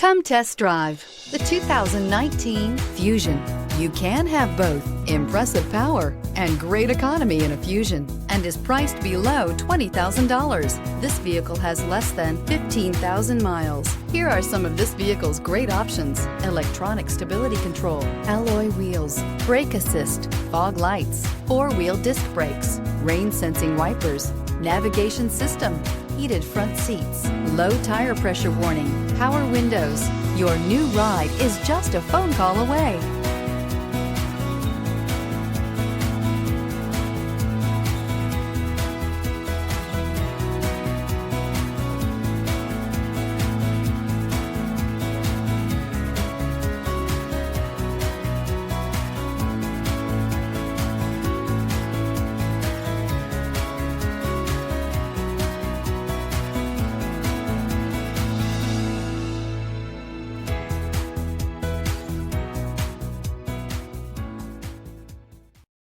Come test drive the 2019 Fusion. You can have both impressive power and great economy in a Fusion and is priced below $20,000. This vehicle has less than 15,000 miles. Here are some of this vehicle's great options: electronic stability control, alloy wheels, brake assist, fog lights, four-wheel disc brakes, rain sensing wipers, navigation system, heated front seats, low tire pressure warning, power windows. Your new ride is just a phone call away.